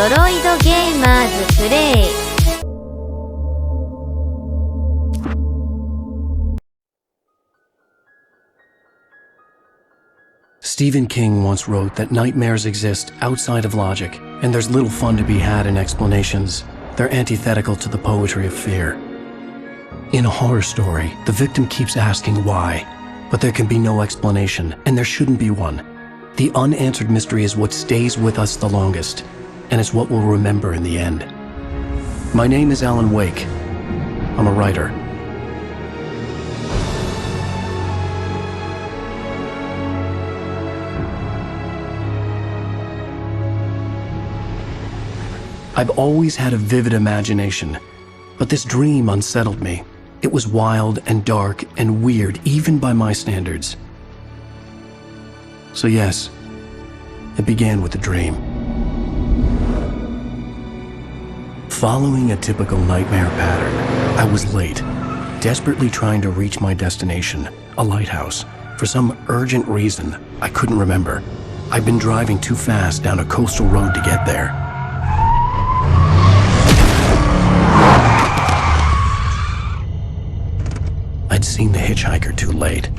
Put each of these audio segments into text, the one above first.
ドロイドゲーマーズプレイ。Stephen King once wrote that nightmares exist outside of logic, and there's little fun to be had in explanations. They're antithetical to the poetry of fear. In a horror story, the victim keeps asking why, but there can be no explanation, and there shouldn't be one. The unanswered mystery is what stays with us the longest, and it's what we'll remember in the end. My name is Alan Wake. I'm a writer. I've always had a vivid imagination, but this dream unsettled me. It was wild and dark and weird, even by my standards. So yes, it began with a dream. Following a typical nightmare pattern, I was late, desperately trying to reach my destination, a lighthouse. For some urgent reason, I couldn't remember. I'd been driving too fast down a coastal road to get there. I'd seen the hitchhiker too late.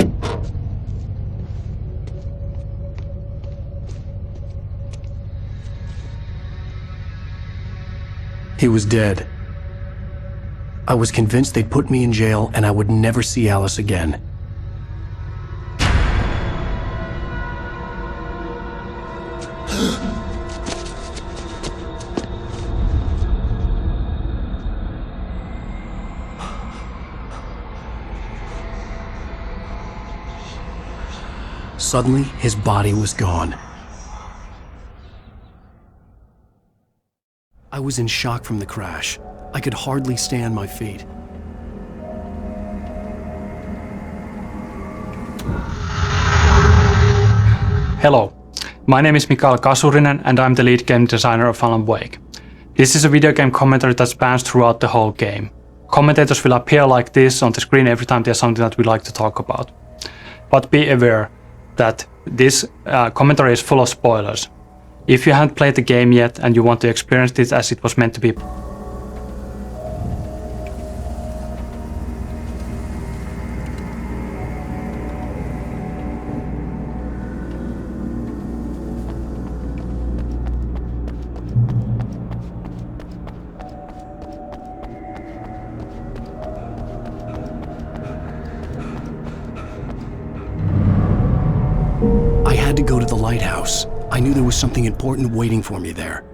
He was dead. I was convinced they'd put me in jail and I would never see Alice again. Suddenly, his body was gone. I was in shock from the crash. I could hardly stand my feet. Hello, my name is Mikael Kasurinen and I'm the lead game designer of Alan Wake. This is a video game commentary that spans throughout the whole game. Commentators will appear like this on the screen every time there's something that we like to talk about. But be aware that this commentary is full of spoilers. If you haven't played the game yet and you want to experience it as it was meant to be, I had to go to the lighthouse. I knew there was something important waiting for me there.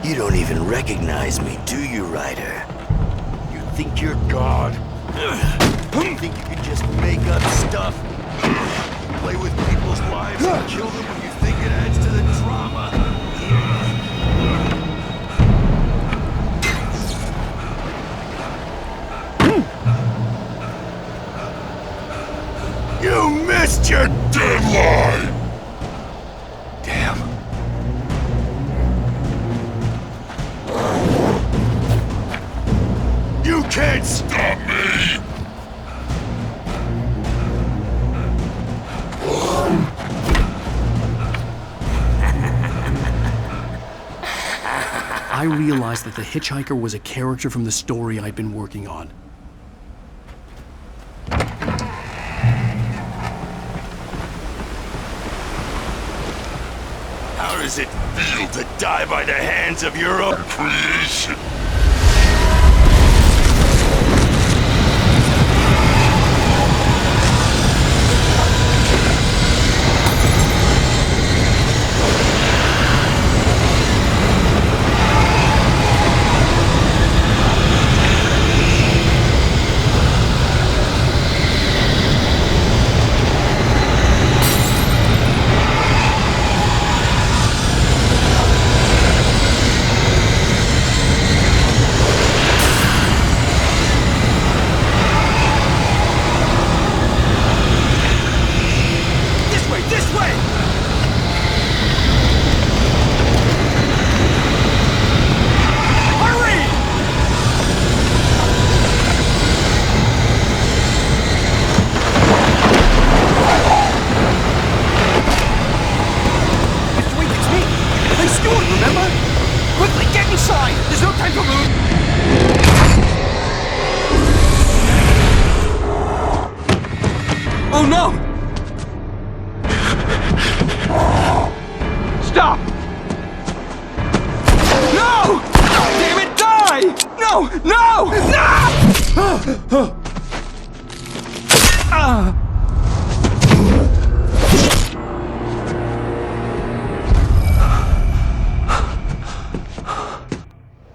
You don't even recognize me, do you, Ryder? You think you're God? You think you can just make up stuff? Play with people's lives and kill them when you think it adds to the drama? You missed your deadline! Damn. You can't stop me! I realized that the hitchhiker was a character from the story I'd been working on. How does it feel to die by the hands of your own creation? Oh no! Stop! No! Damn it, die! No! No! No!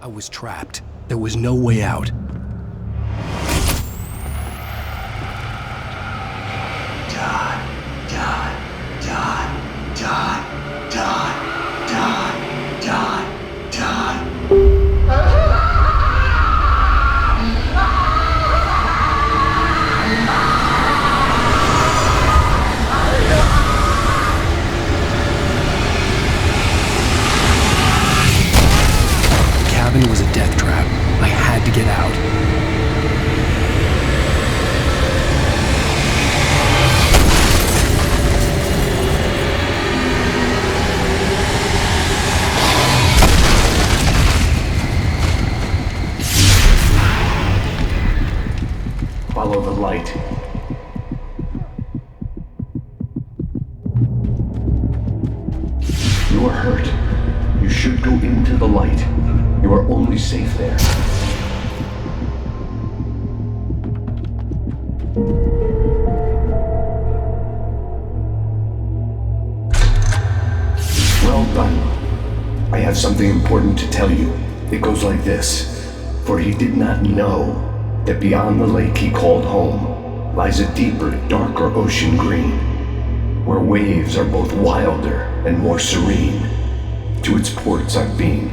I was trapped. There was no way out. The cabin was a death trap. I had to get out. Follow the light. You are hurt. You should go into the light. You are only safe there. Well done. I have something important to tell you. It goes like this. For he did not know that beyond the lake he called home lies a deeper, darker ocean green, where waves are both wilder and more serene. To its ports I've been.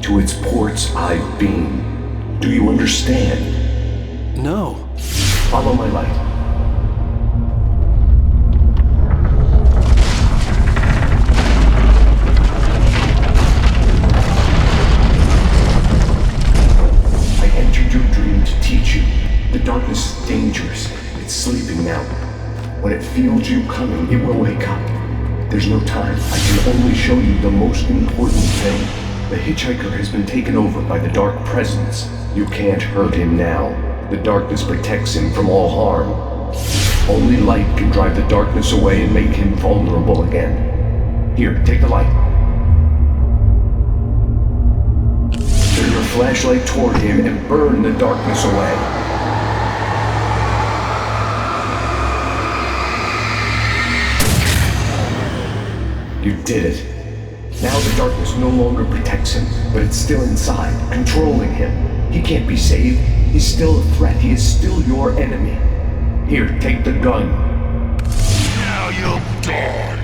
To its ports I've been. Do you understand? No. Follow my light. I entered your dream to teach you. The darkness is dangerous. It's sleeping now. When it feels you coming, it will wake up. There's no time. I can only show you the most important thing. The hitchhiker has been taken over by the dark presence. You can't hurt him now. The darkness protects him from all harm. Only light can drive the darkness away and make him vulnerable again. Here, take the light. Turn your flashlight toward him and burn the darkness away. You did it. Now the darkness no longer protects him, but it's still inside, controlling him. He can't be saved. He's still a threat. He is still your enemy. Here, take the gun. Now you'll die.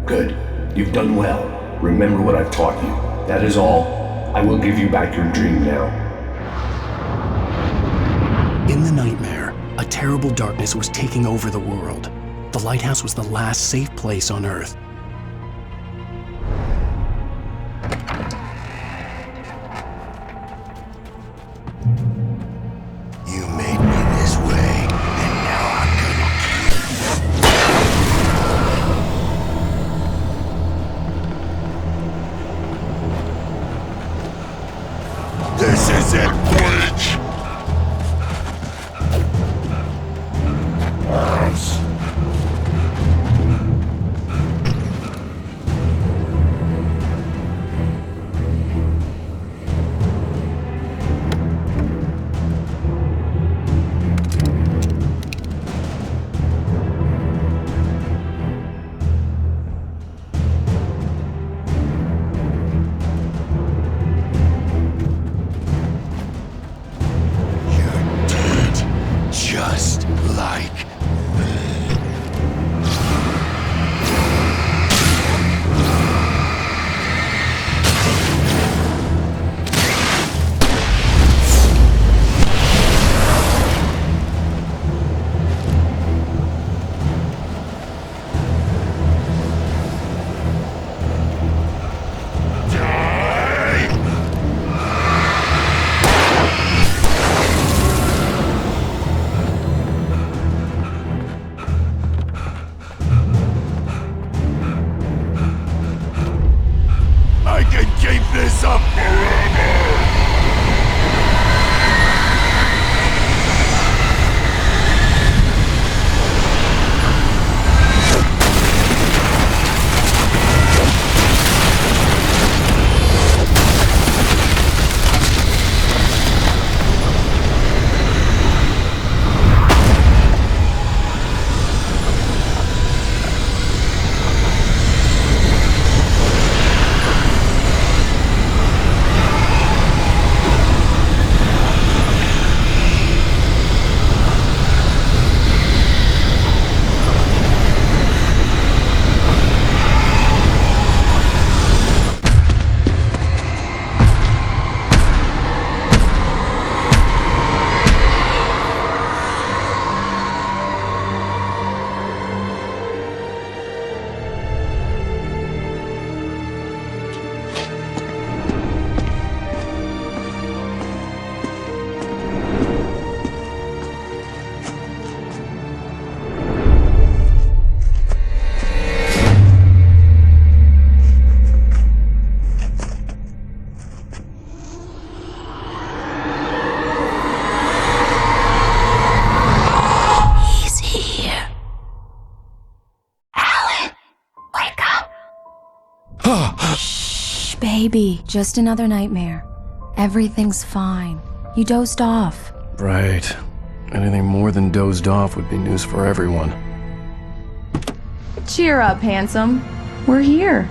Good. You've done well. Remember what I've taught you. That is all. I will give you back your dream now. In the nightmare, a terrible darkness was taking over the world. The lighthouse was the last safe place on Earth. You made me this way, and now I'm gonna kill you. This is it, Bleach! be just another nightmare. Everything's fine. You dozed off. Right. Anything more than dozed off would be news for everyone. Cheer up, handsome. We're here.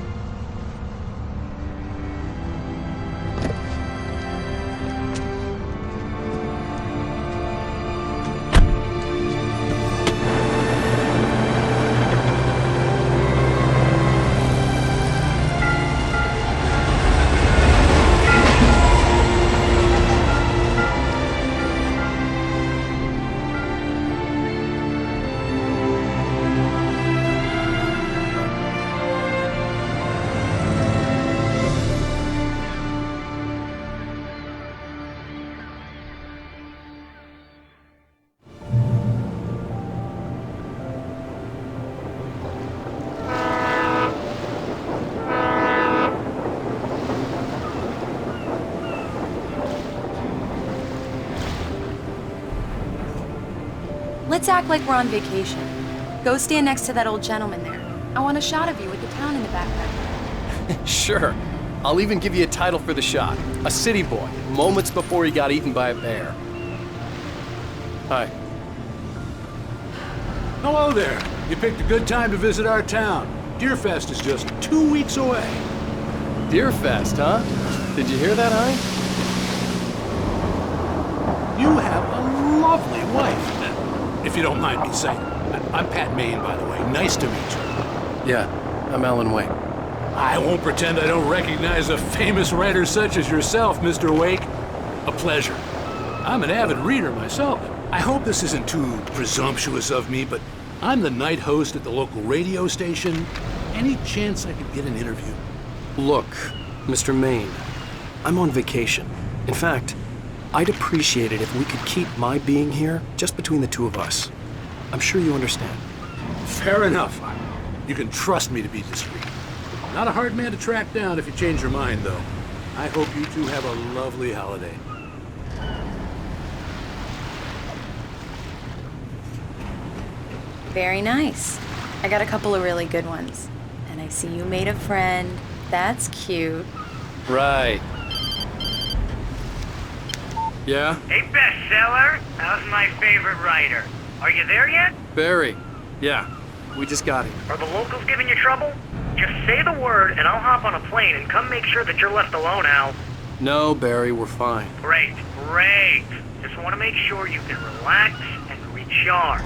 Let's act like we're on vacation. Go stand next to that old gentleman there. I want a shot of you with the town in the background. Sure. I'll even give you a title for the shot. A city boy, moments before he got eaten by a bear. Hi. Hello there. You picked a good time to visit our town. Deerfest is just 2 weeks away. Deerfest, huh? Did you hear that, Hi? You have a lovely wife, if you don't mind me saying. I'm Pat Maine, by the way. Nice to meet you. Yeah, I'm Alan Wake. I won't pretend I don't recognize a famous writer such as yourself, Mr. Wake. A pleasure. I'm an avid reader myself. I hope this isn't too presumptuous of me, but I'm the night host at the local radio station. Any chance I could get an interview? Look, Mr. Maine, I'm on vacation. In fact, I'd appreciate it if we could keep my being here just between the two of us. I'm sure you understand. Fair enough. You can trust me to be discreet. Not a hard man to track down if you change your mind, though. I hope you two have a lovely holiday. Very nice. I got a couple of really good ones. And I see you made a friend. That's cute. Right. Yeah? Hey, bestseller. How's my favorite writer? Are you there yet? Barry. Yeah, we just got here. Are the locals giving you trouble? Just say the word and I'll hop on a plane and come make sure that you're left alone, Al. No, Barry, we're fine. Great, great. Just want to make sure you can relax and recharge.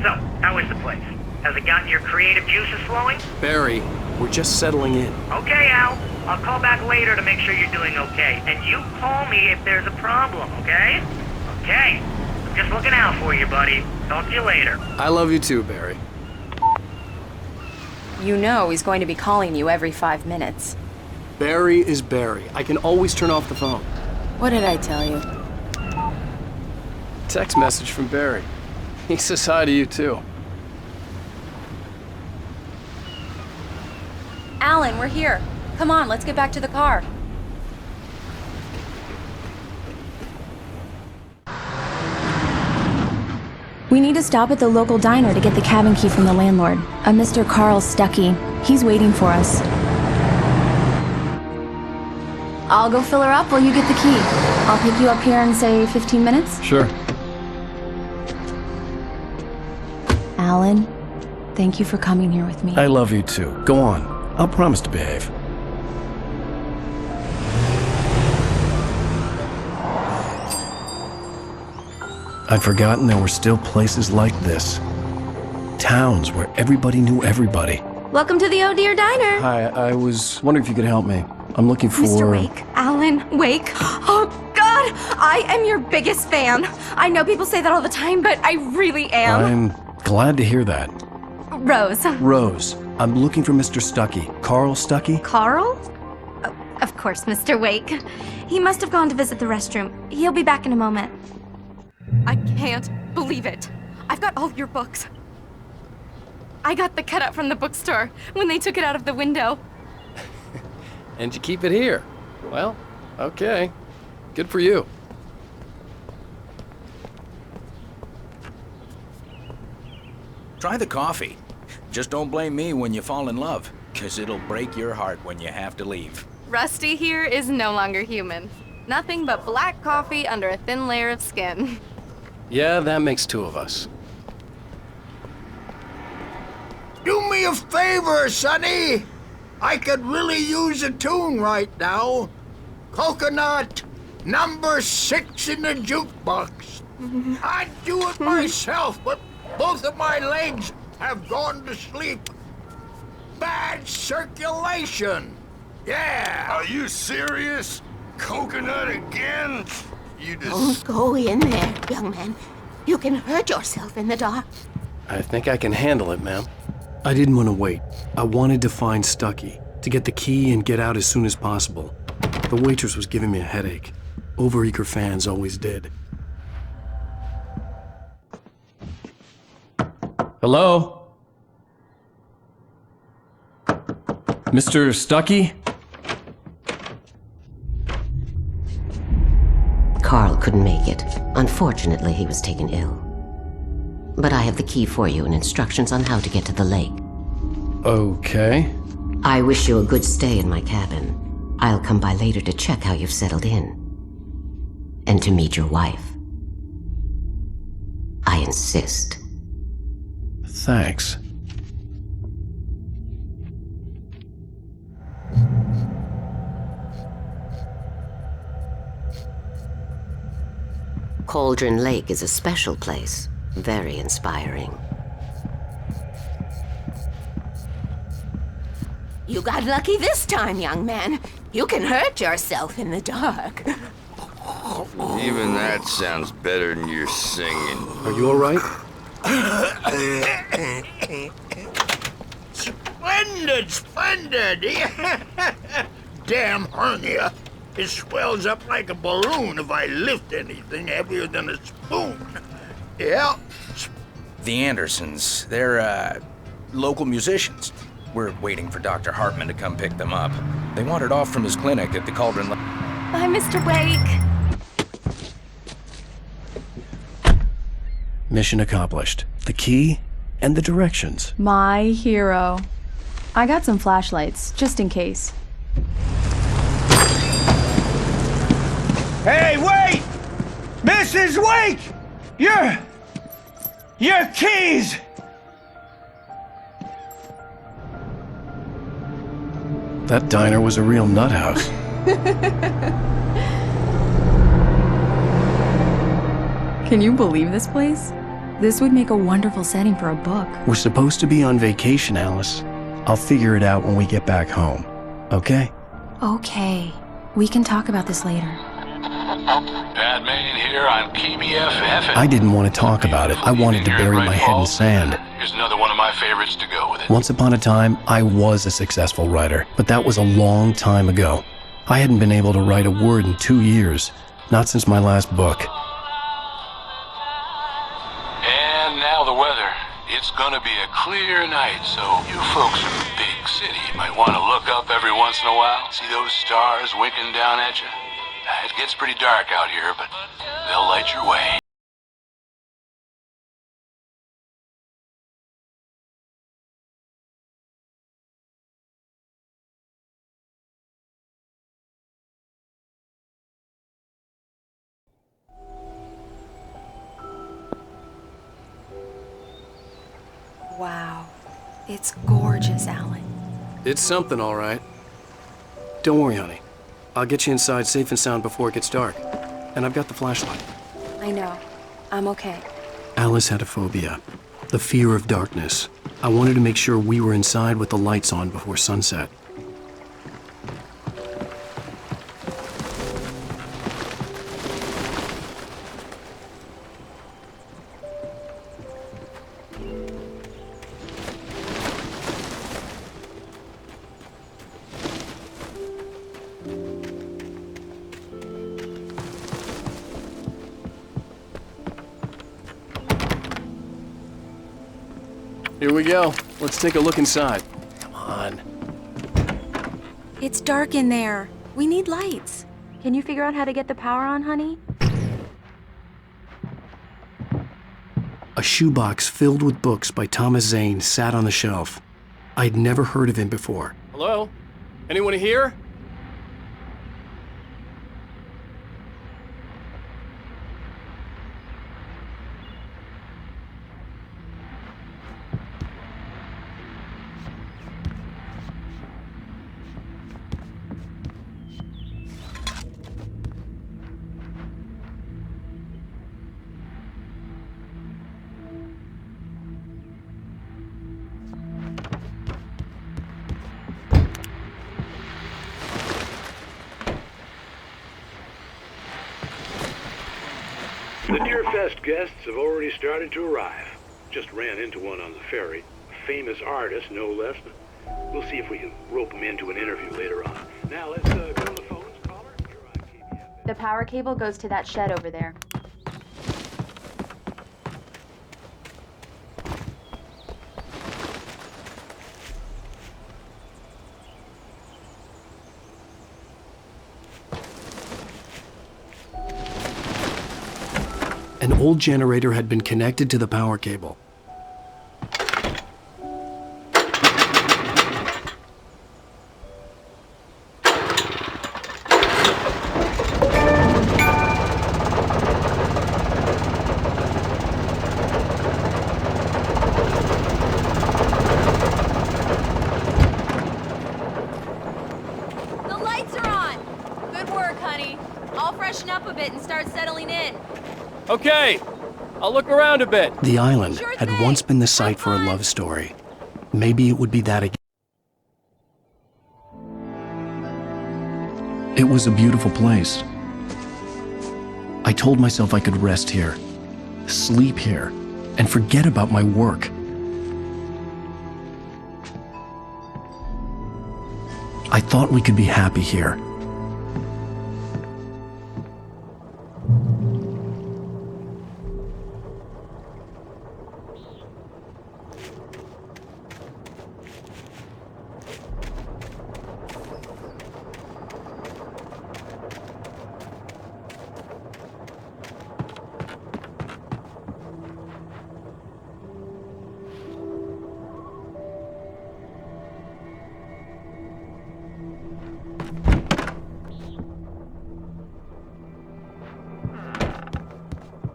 So, how is the place? Has it gotten your creative juices flowing? Barry, we're just settling in. Okay, Al. I'll call back later to make sure you're doing okay. And you call me if there's a problem, okay? Okay. I'm just looking out for you, buddy. Talk to you later. I love you too, Barry. You know he's going to be calling you every 5 minutes. Barry is Barry. I can always turn off the phone. What did I tell you? Text message from Barry. He says hi to you too. Alan, we're here. Come on, let's get back to the car. We need to stop at the local diner to get the cabin key from the landlord, a Mr. Carl Stuckey. He's waiting for us. I'll go fill her up while you get the key. I'll pick you up here in, say, 15 minutes? Sure. Alan, thank you for coming here with me. I love you too. Go on. I'll promise to behave. I'd forgotten there were still places like this. Towns where everybody knew everybody. Welcome to the Oh Dear Diner. Hi, I was wondering if you could help me. I'm looking for... Mr. Wake, Alan Wake. Oh, God, I am your biggest fan. I know people say that all the time, but I really am. I'm glad to hear that. Rose. Rose, I'm looking for Mr. Stuckey. Carl Stuckey? Carl? Oh, of course, Mr. Wake. He must have gone to visit the restroom. He'll be back in a moment. I can't believe it. I've got all your books. I got the cutout from the bookstore when they took it out of the window. And you keep it here. Well, okay. Good for you. Try the coffee. Just don't blame me when you fall in love, 'cause it'll break your heart when you have to leave. Rusty here is no longer human. Nothing but black coffee under a thin layer of skin. Yeah, that makes two of us. Do me a favor, Sonny. I could really use a tune right now. Coconut, number 6 in the jukebox. I'd do it myself, but both of my legs have gone to sleep. Bad circulation. Yeah. Are you serious? Coconut again? You Don't go in there, young man. You can hurt yourself in the dark. I think I can handle it, ma'am. I didn't want to wait. I wanted to find Stucky, to get the key and get out as soon as possible. The waitress was giving me a headache. Overeager fans always did. Hello? Mr. Stucky? Carl couldn't make it. Unfortunately, he was taken ill. But I have the key for you and instructions on how to get to the lake. Okay. I wish you a good stay in my cabin. I'll come by later to check how you've settled in. And to meet your wife. I insist. Thanks. Cauldron Lake is a special place. Very inspiring. You got lucky this time, young man. You can hurt yourself in the dark. Even that sounds better than your singing. Are you all right? Splendid, splendid. Damn hernia. It swells up like a balloon if I lift anything heavier than a spoon. Yeah. The Andersons, they're, local musicians. We're waiting for Dr. Hartman to come pick them up. They wandered off from his clinic at the Cauldron Lake. Bye, Mr. Wake. Mission accomplished. The key and the directions. My hero. I got some flashlights, just in case. Hey, wait! Mrs. Wake! Your keys! That diner was a real nut house. Can you believe this place? This would make a wonderful setting for a book. We're supposed to be on vacation, Alice. I'll figure it out when we get back home. Okay? Okay. We can talk about this later. Bad Main here on KBFF. I didn't want to talk about it. I wanted to bury my head in sand. Here's another one of my favorites to go with it. Once upon a time, I was a successful writer, but that was a long time ago. I hadn't been able to write a word in 2 years, not since my last book. And now the weather. It's gonna be a clear night, so you folks in the big city might want to look up every once in a while. See those stars winking down at you? It gets pretty dark out here, but they'll light your way. Wow. It's gorgeous, Alan. It's something, all right. Don't worry, honey. I'll get you inside safe and sound before it gets dark. And I've got the flashlight. I know. I'm okay. Alice had a phobia. The fear of darkness. I wanted to make sure we were inside with the lights on before sunset. Here we go. Let's take a look inside. Come on. It's dark in there. We need lights. Can you figure out how to get the power on, honey? A shoebox filled with books by Thomas Zane sat on the shelf. I'd never heard of him before. Hello? Anyone here? The Deerfest guests have already started to arrive. Just ran into one on the ferry. A famous artist, no less. We'll see if we can rope him into an interview later on. Now, let's go to the phones, caller. You're on KBF. The power cable goes to that shed over there. An old generator had been connected to the power cable. The lights are on! Good work, honey. I'll freshen up a bit and start settling in. Okay, I'll look around a bit. The island had once been the site for a love story. Maybe it would be that again. It was a beautiful place. I told myself I could rest here, sleep here, and forget about my work. I thought we could be happy here.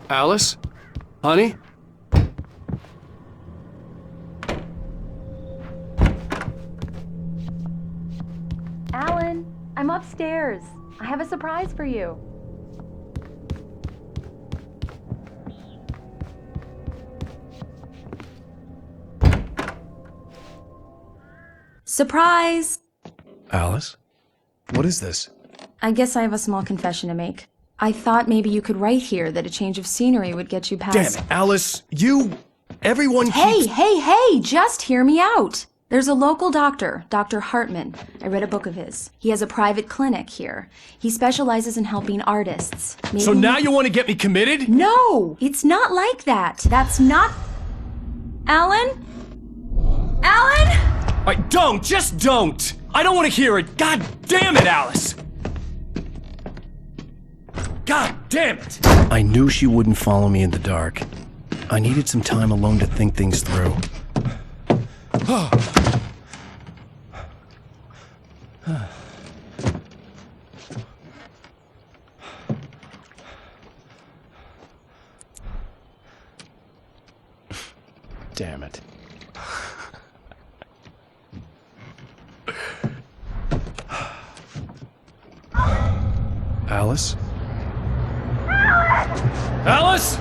Alice? Honey? Alan, I'm upstairs. I have a surprise for you. Surprise! Alice? What is this? I guess I have a small confession to make. I thought maybe you could write here that a change of scenery would get you past— Damn it, Alice! Everyone keeps— Hey, just hear me out! There's a local doctor, Dr. Hartman. I read a book of his. He has a private clinic here. He specializes in helping artists. So now you want to get me committed? No! It's not like that. That's not— Alan? Alan? Just don't! I don't want to hear it! God damn it, Alice! God damn it! I knew she wouldn't follow me in the dark. I needed some time alone to think things through. Damn it. Alice? Alice?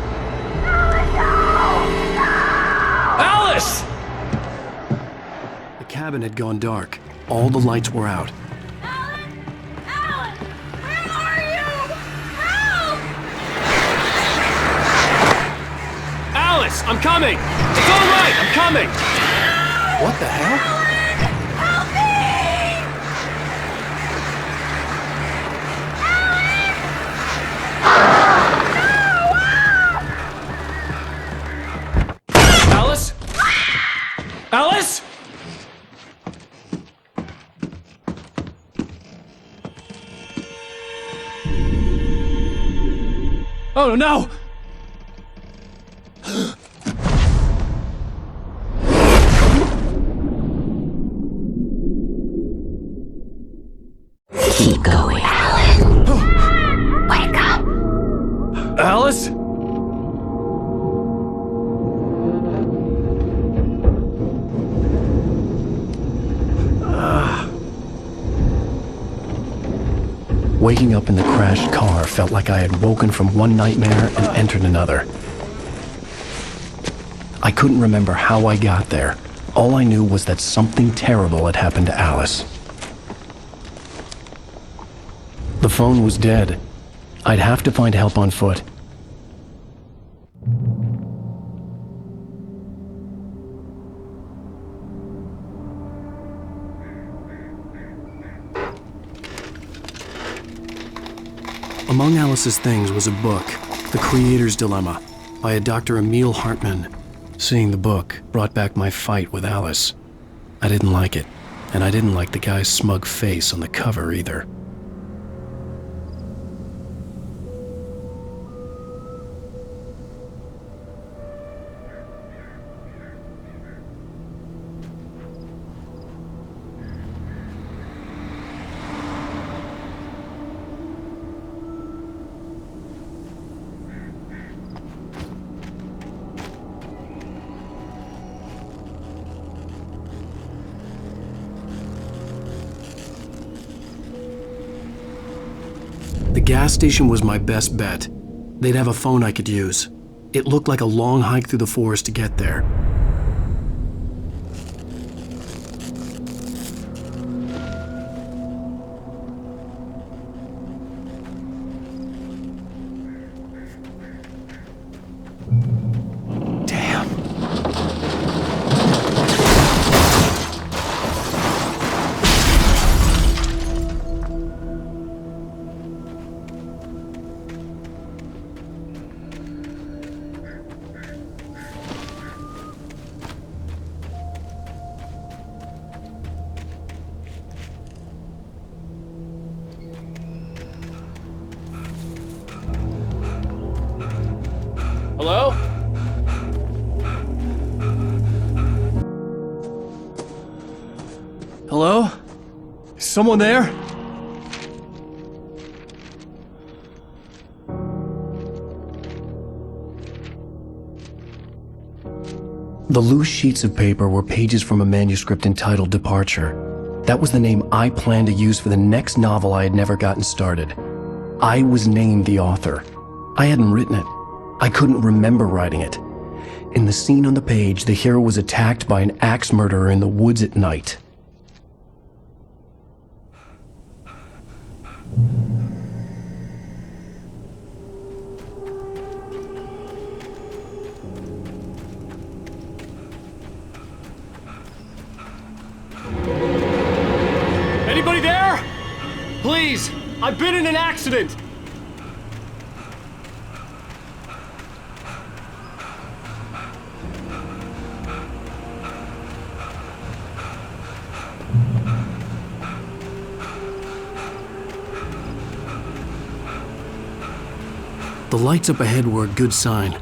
Alice! The cabin had gone dark. All the lights were out. Alice, I'm coming! It's all right, I'm coming! What the hell? Alice? Alice? Oh no! Keep going, Alan. Wake up. Alice? Waking up in the crashed car felt like I had woken from one nightmare and entered another. I couldn't remember how I got there. All I knew was that something terrible had happened to Alice. The phone was dead. I'd have to find help on foot. Among Alice's things was a book, The Creator's Dilemma, by a Dr. Emil Hartmann. Seeing the book brought back my fight with Alice. I didn't like it, and I didn't like the guy's smug face on the cover either. The gas station was my best bet. They'd have a phone I could use. It looked like a long hike through the forest to get there. Hello? Hello? Is someone there? The loose sheets of paper were pages from a manuscript entitled Departure. That was the name I planned to use for the next novel I had never gotten started. I was named the author. I hadn't written it. I couldn't remember writing it. In the scene on the page, the hero was attacked by an axe murderer in the woods at night. Anybody there? Please, I've been in an accident. The lights up ahead were a good sign.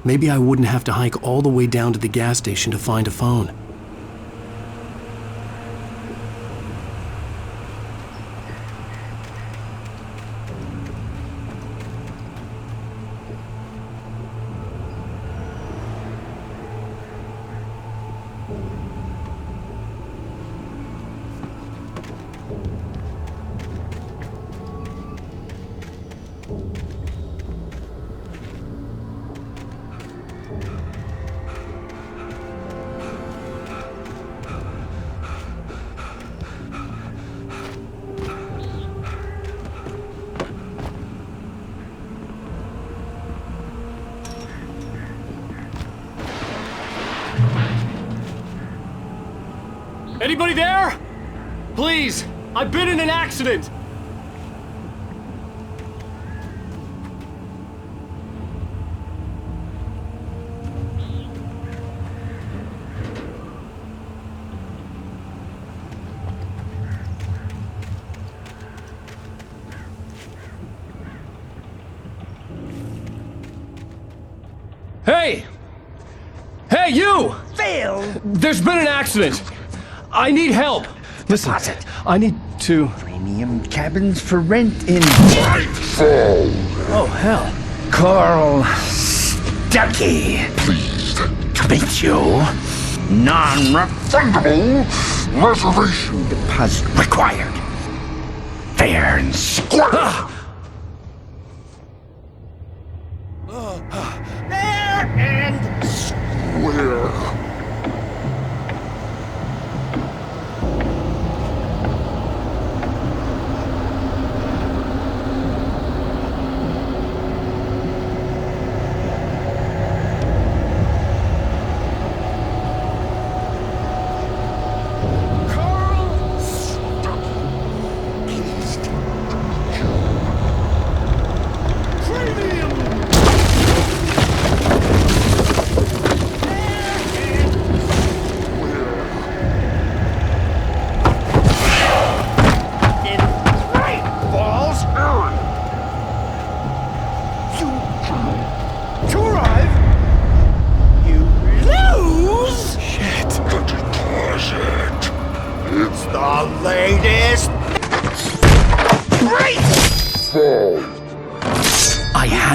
Maybe I wouldn't have to hike all the way down to the gas station to find a phone. Anybody there? Please, I've been in an accident. Hey! Hey, you! Phil! There's been an accident! I need help! Listen, I need to... Premium cabins for rent in... Nightfall! Oh, hell. Carl Stuckey. Pleased to meet you. Non-refundable reservation deposit required. Fair and square. Fair and square.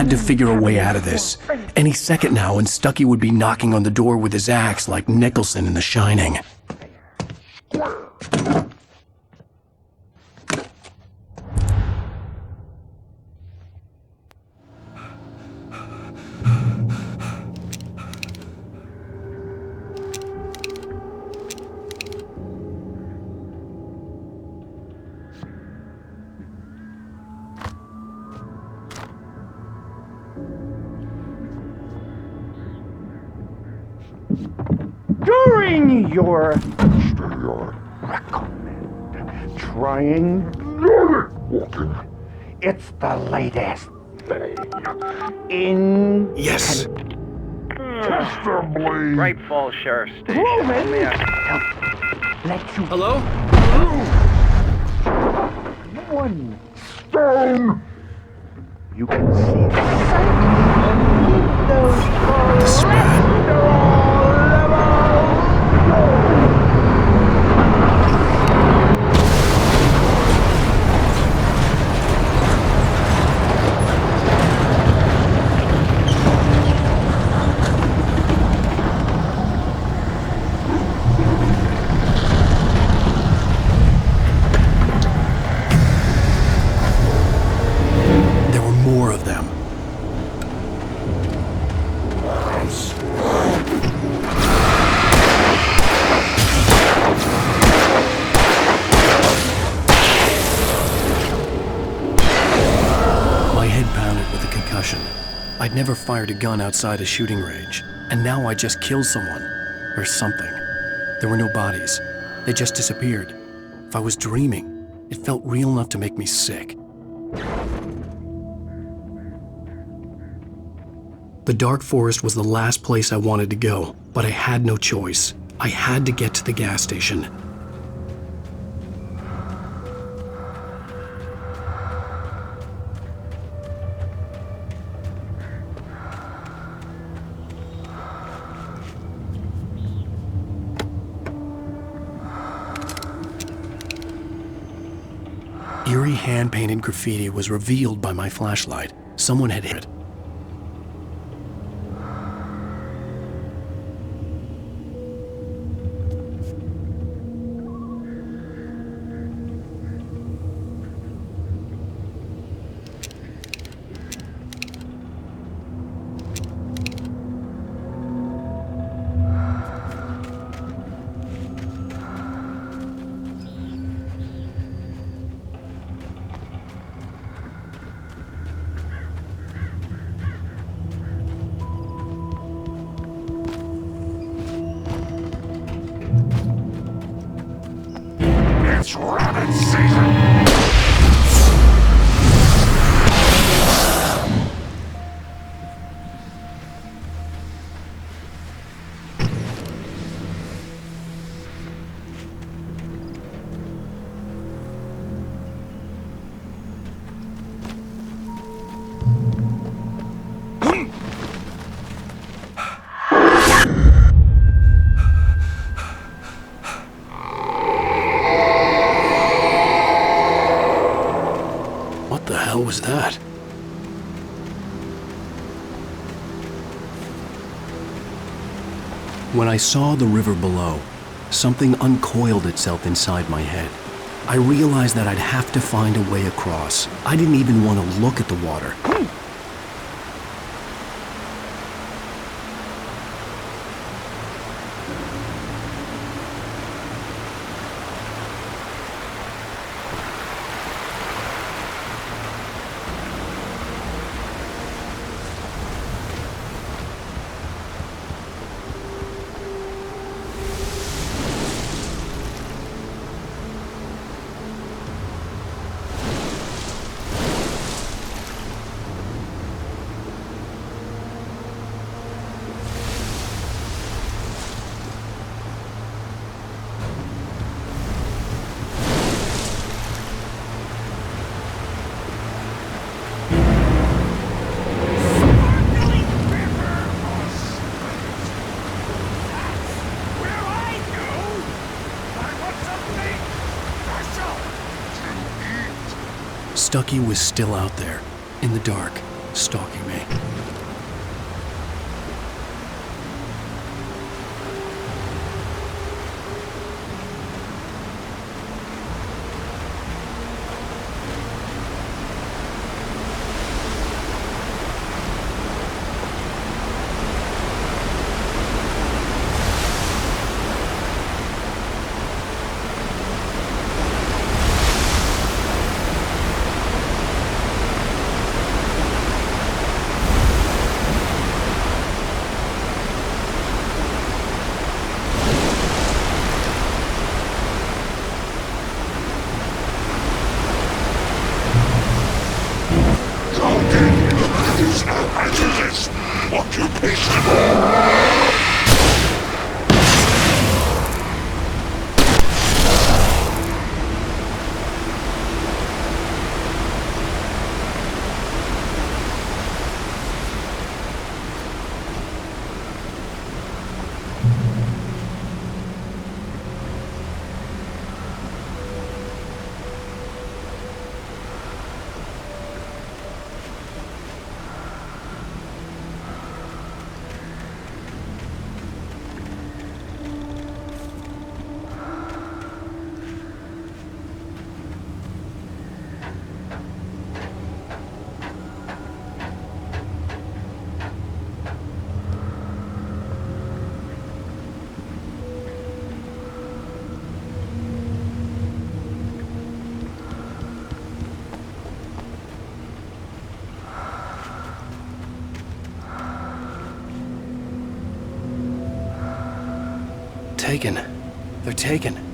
had to figure a way out of this. Any second now, and Stucky would be knocking on the door with his axe like Nicholson in The Shining. During your walking, it's the latest thing in Yes. Great Falls Sheriff Station. Proven. May I- Let you. Hello? One stone. You can see the sight of those I'd never fired a gun outside a shooting range, and now I just killed someone. Or something. There were no bodies. They just disappeared. If I was dreaming, it felt real enough to make me sick. The dark forest was the last place I wanted to go, but I had no choice. I had to get to the gas station. Eerie hand-painted graffiti was revealed by my flashlight. Someone had hit it. It's rabbit season! What the hell was that? When I saw the river below, something uncoiled itself inside my head. I realized that I'd have to find a way across. I didn't even want to look at the water. Stucky was still out there, in the dark, stalking me. Taken. They're taken.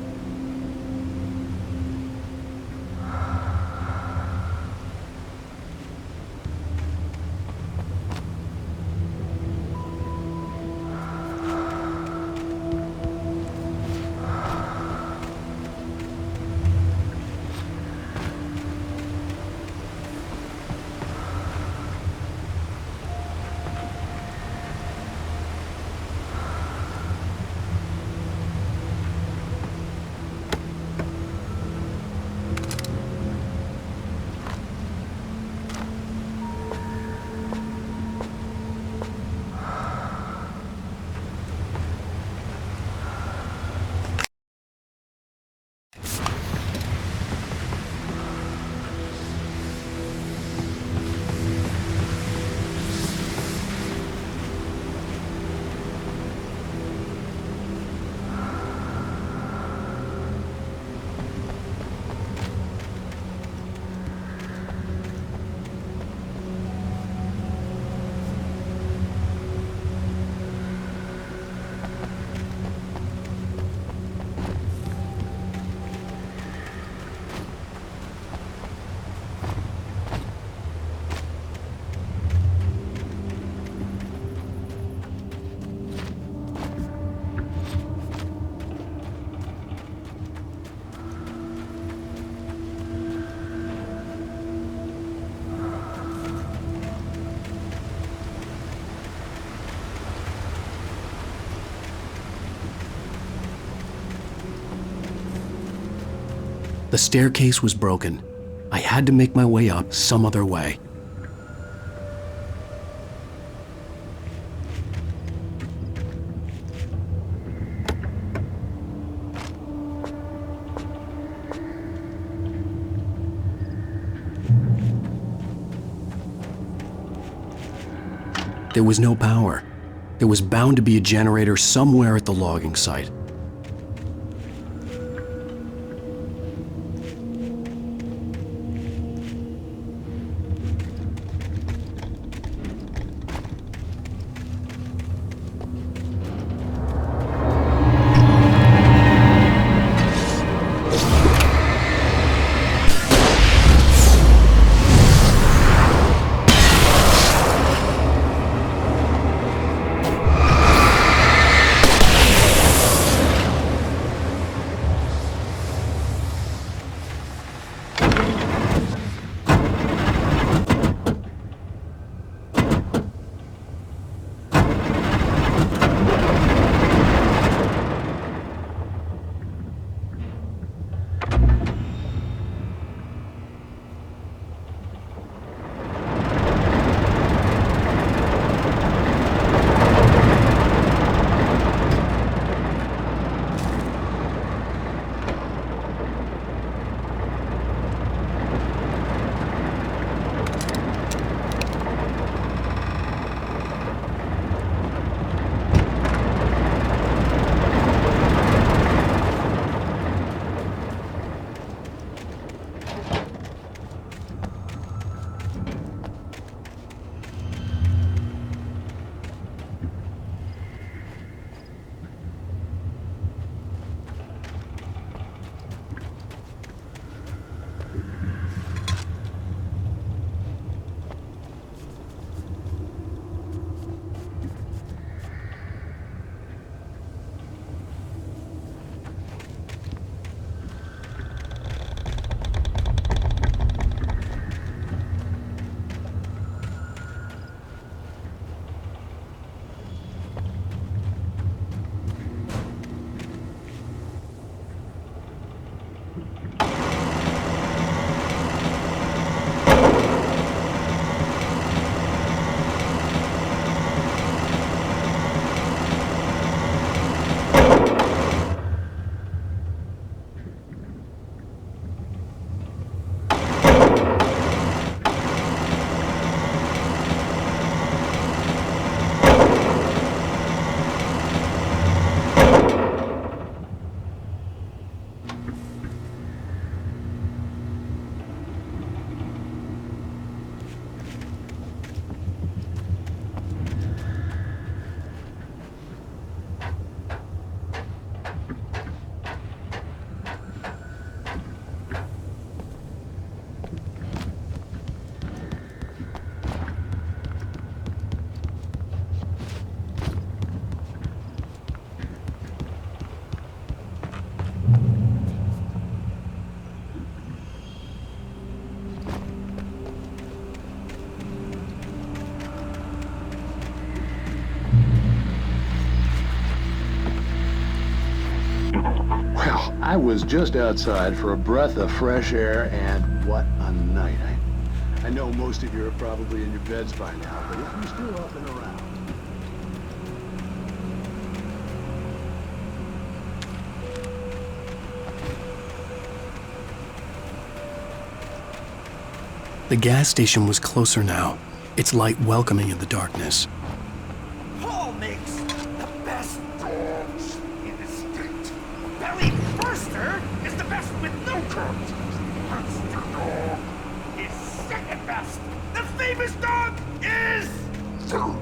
The staircase was broken. I had to make my way up some other way. There was no power. There was bound to be a generator somewhere at the logging site. I was just outside for a breath of fresh air, and what a night. I know most of you are probably in your beds by now, but if you're still up and around... The gas station was closer now, its light welcoming in the darkness. Paul makes the best dogs in the state. Barry Burster is the best with no curves. Monster dog is second best. The famous dog is third.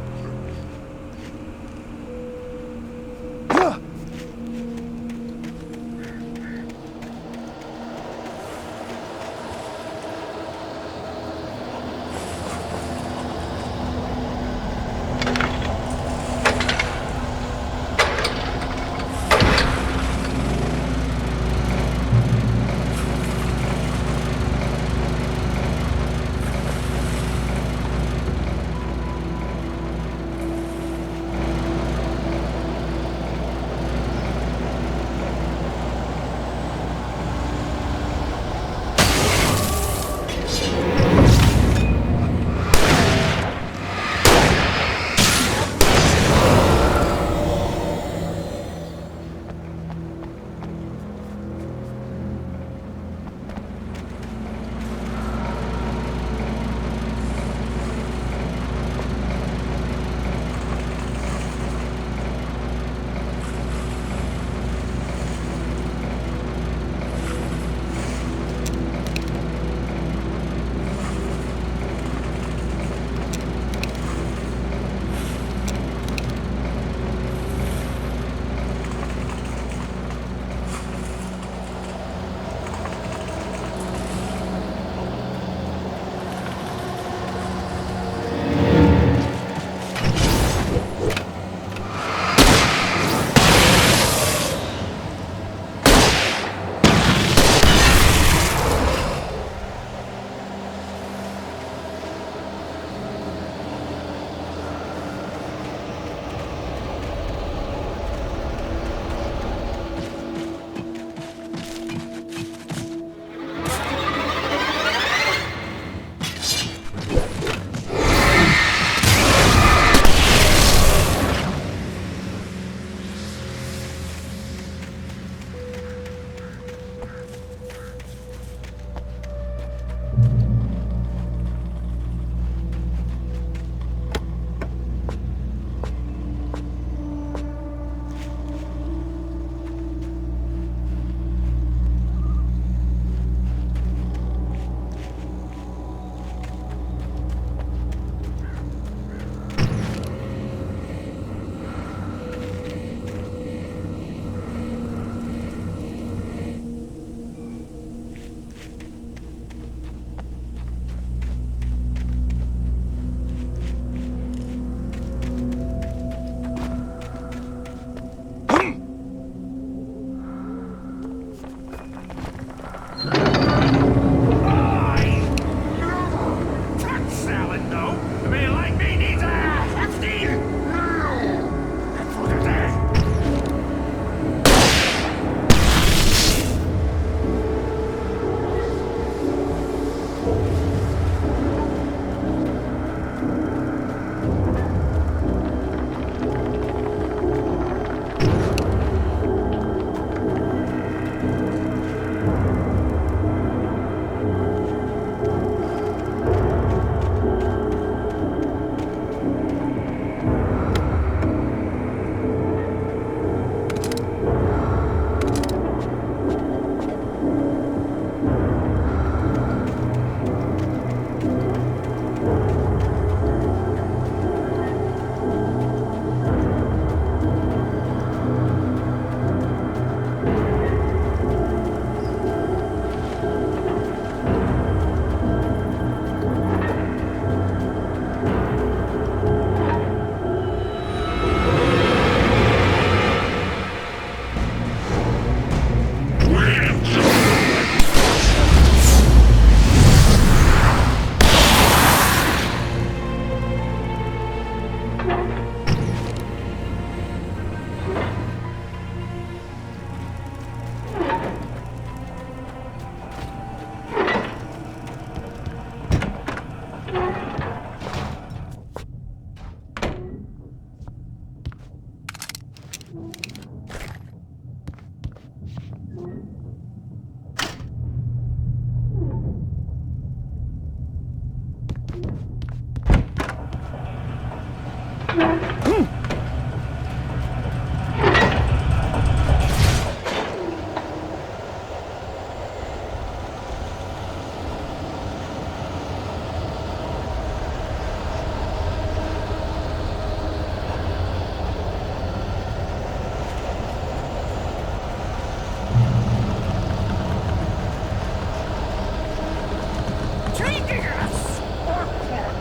Taking a spark plug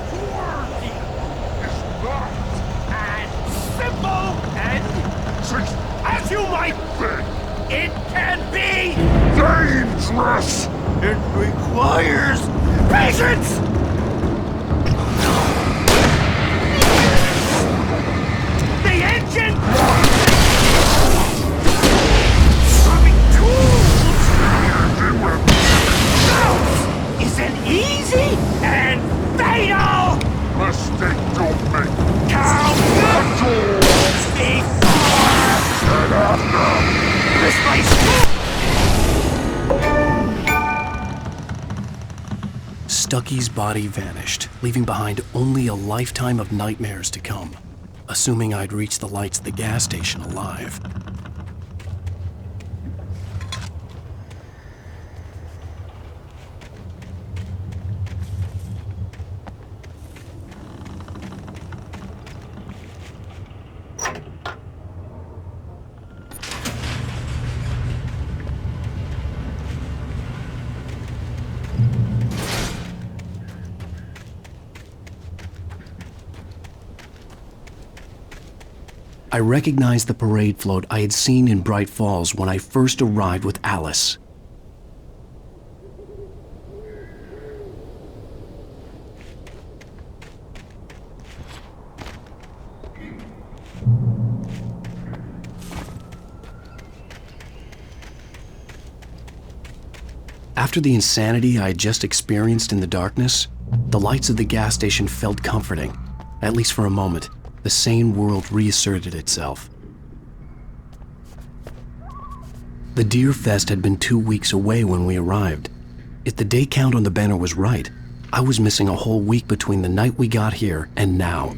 toward you is not as simple and as you might think. It can be dangerous. It requires patience. The engine having tools isn't easy and fatal. Mistake don't make. Count the tools before And after. this place. Stucky's body vanished, leaving behind only a lifetime of nightmares to come, assuming I'd reached the lights of the gas station alive. I recognized the parade float I had seen in Bright Falls when I first arrived with Alice. After the insanity I had just experienced in the darkness, the lights of the gas station felt comforting, at least for a moment. The sane world reasserted itself. The Deer Fest had been 2 weeks away when we arrived. If the day count on the banner was right, I was missing a whole week between the night we got here and now.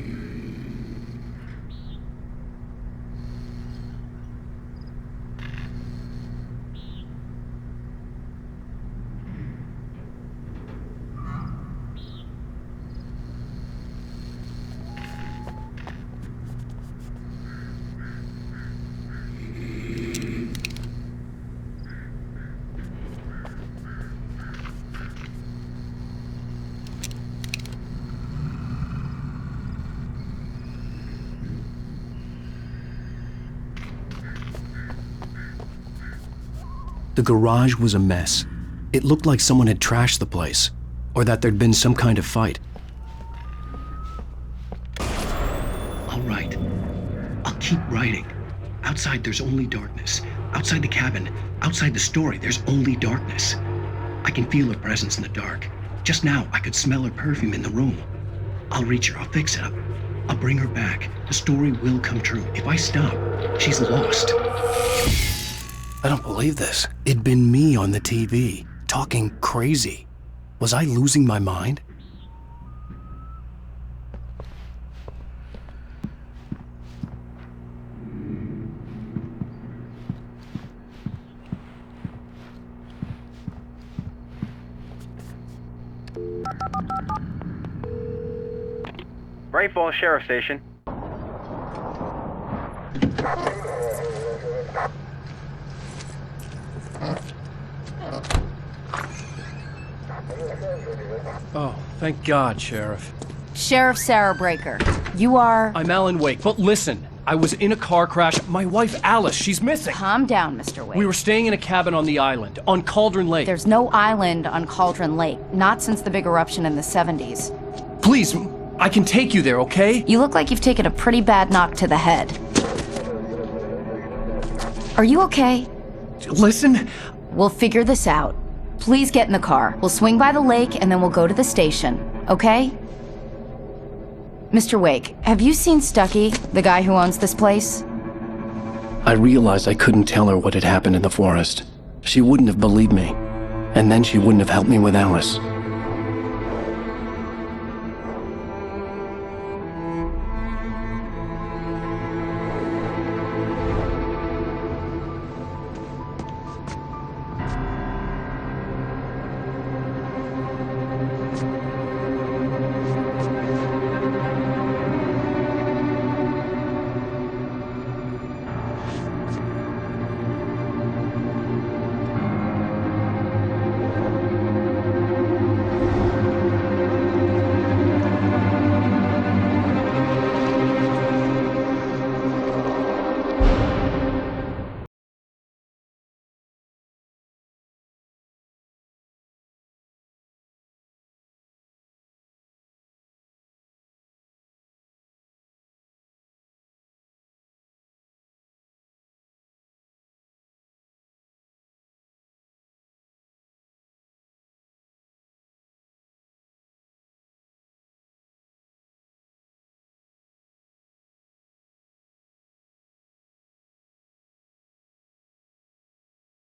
The garage was a mess. It looked like someone had trashed the place, or that there'd been some kind of fight. All right, I'll keep writing. Outside there's only darkness. Outside the cabin, outside the story, there's only darkness. I can feel her presence in the dark. Just now, I could smell her perfume in the room. I'll reach her, I'll fix it up. I'll bring her back. The story will come true. If I stop, she's lost. I don't believe this. It'd been me on the TV, talking crazy. Was I losing my mind? Bright Falls Sheriff Station. Oh, thank God, Sheriff. Sheriff Sarah Breaker, you are... I'm Alan Wake, but listen, I was in a car crash. My wife, Alice, she's missing. Calm down, Mr. Wake. We were staying in a cabin on the island, on Cauldron Lake. There's no island on Cauldron Lake, not since the big eruption in the 70s. Please, I can take you there, okay? You look like you've taken a pretty bad knock to the head. Are you okay? Listen. We'll figure this out. Please get in the car. We'll swing by the lake and then we'll go to the station, okay? Mr. Wake, have you seen Stucky, the guy who owns this place? I realized I couldn't tell her what had happened in the forest. She wouldn't have believed me. And then she wouldn't have helped me with Alice.